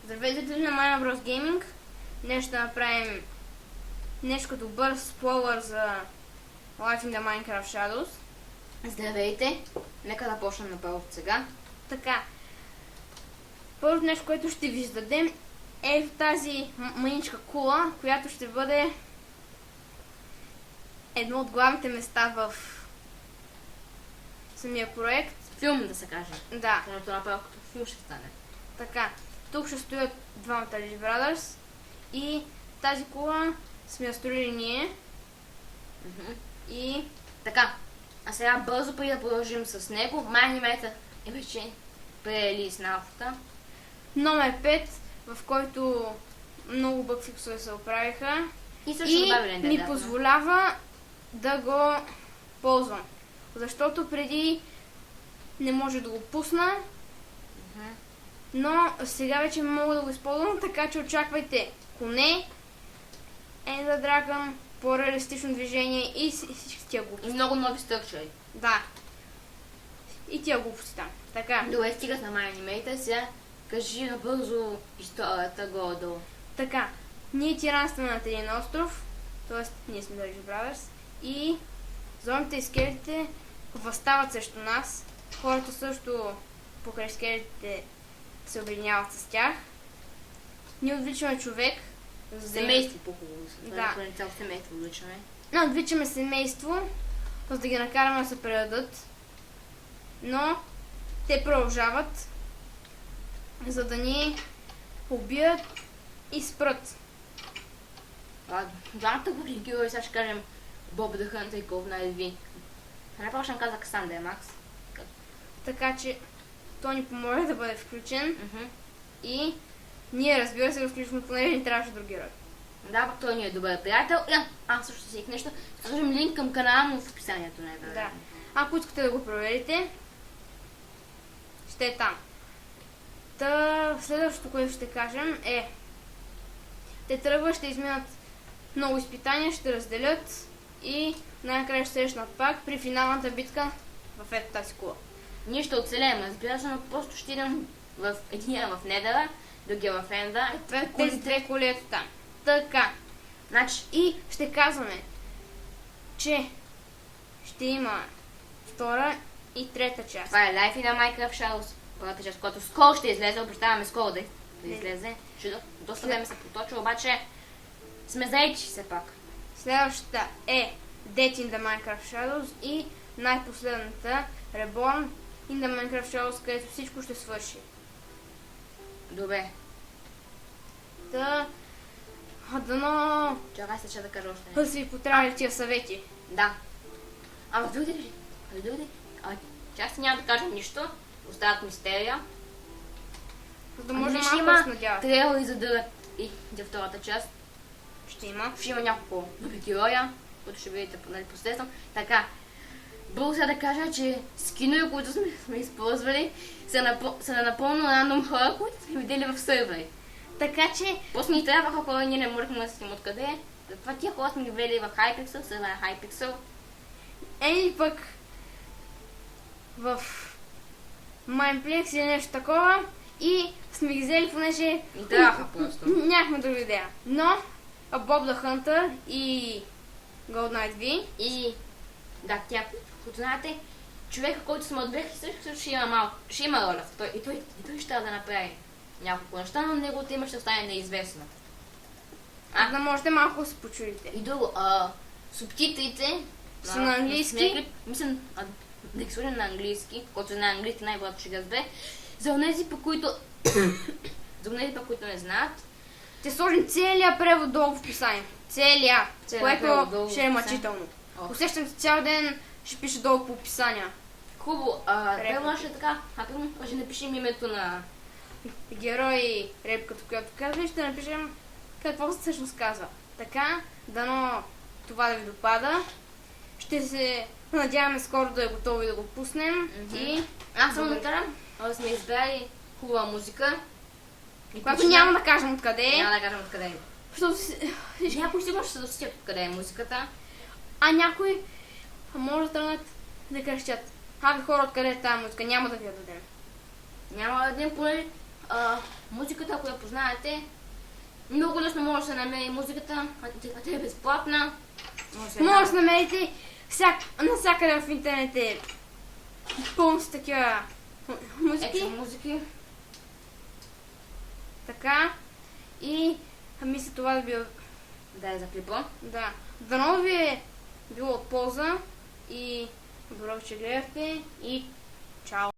Здравейте на Minecraft Bros Gaming. Днес ще направим нещо като бърз спойлер за Life in the Minecraft Shadows. Здравейте! Нека да почнем направо от сега. Така, първото нещо, което ще ви издадем е в тази мъничка кула, която ще бъде едно от главните места в самия проект. Филм да се каже. Да, Когато направо като филм ще стане. така. Тук ще стоят двамата Lich Brothers и тази кула сме я строили ние. И Така, а сега бързо преди да продължим с него, Майнимейта е вече прели с нафта. номер 5, в който много бъгфиксове се оправиха И също и добави рендер, ми да, позволява да го ползвам. Защото преди не може да го пусна, но сега вече мога да го използвам, така че очаквайте коне, Ender Dragon, по-реалистично движение и всички тия И глупости. много нови стърчери. Да. И тия глупости там. Така. Добре, стигат на Майнимейта, сега кажи набързо историята горе-долу. Така, ние тиранстваме над един остров, т.е. ние сме Lich Brothers, и зомбите и скелетите възстават срещу нас. Хората също покрай скелетите се обединяват с тях. Ние отвличаме човек. За да вземем- Семейство по-хубаво. Да. Цяло семейство вличаме. Отвличаме семейство, за да ги накараме да се предадат. Но те продължават, за да ни убият и спрат. Двамата години герои, сега ще кажем Боб the Hunter и Gold Knight V. Най-първо ще каза Касандър Макс. Така че той ни помоли да бъде включен и ние, разбира се, го включваме, понеже ни трябваше друг герой. Да, пък той ни е добър приятел. Също си нещо. Ще сложим линк към канала му в описанието на Да. Ако искате да го проверите, ще е там. Следващото, което ще кажем е: те тръгват, ще изминат много изпитания, ще разделят и най-накрая ще срещнат пак при финалната битка в ето тази кула. Ние ще оцелеем, разбира се, но просто ще идем в единия в Недъра, другия в Енда. Тези две коли ето там. Така. Значи, И ще казваме, че ще има втора и трета част. това е Life in the Minecraft Shadows. Първата част, която скоро ще излезе, обещаваме скоро да излезе. Доста време се поточва, обаче сме заети все пак. Следващата е Dead in the Minecraft Shadows и най-последната Reborn in the Minecraft Shadows, където всичко ще свърши. Добре. Дано Чакай се, че да кажа още да нещо. са ви потрябвали тия съвети. Да. В други. Част няма да кажем нищо. Остават мистерия. За да може ще малко да се има надяват. трейлери и за втората част. Ще има. Ще има няколко нови героя, които ще видите последствам. Така, бързо сега да кажа, че скинове, които сме използвали, са на напълно рандом хора, които сме видели в сървъри. Така че Просто ни трябваха хора, ние не можехме да сетим откъде е. Затова тия хора сме ги видели в Hypixel, сървър на Hypixel. или пък в Mineplex или нещо такова и сме ги взели, понеже Ни трябваха просто. нямахме друга идея. Но Bob the Hunter и Gold Knight V И да, тя, като знаете, човека, който сме отбех, също ще има малко, ще има роля. И той ще трябва да направи няколко неща, но неговото име ще остане неизвестно. за да можете малко да се почудите. И друго, субтитрите Са на английски? Мисля да ги сложим на английски, който знае английски най-вероятно ще ги разбере. За онези, по които не знаят, Ще сложим целия превод долу в описание. Целия, Целия превод долу което в ще е описание. мъчително. Ох. Усещам се цял ден, ще пише долу по описания. хубаво, първо ще е така, първо ще напишем името на Герой, репката, която казва, и ще напишем какво всъщност казва. Така, дано това да ви допада. Ще се Надяваме скоро да е готово и да го пуснем. И Аз съм накарам, сме избрали хубава музика. когато няма да кажем откъде е. Няма да кажем откъде е. Защото Някой сигурно ще се досетят откъде е музиката. А някой може да тръгнат да крещят. Абе хора, откъде е тази музика? Няма да ви я дадем. Няма да дадем поне музиката, ако я познаете. Много лесно може да се намери музиката, а тя е безплатна. Може да намерите навсякъде в интернет е пълно с такива музики. Екшн музики. Така. И мисля това да би... Да е за клипа. Да. Дано ви е било от полза и добро, че гледахте и чао!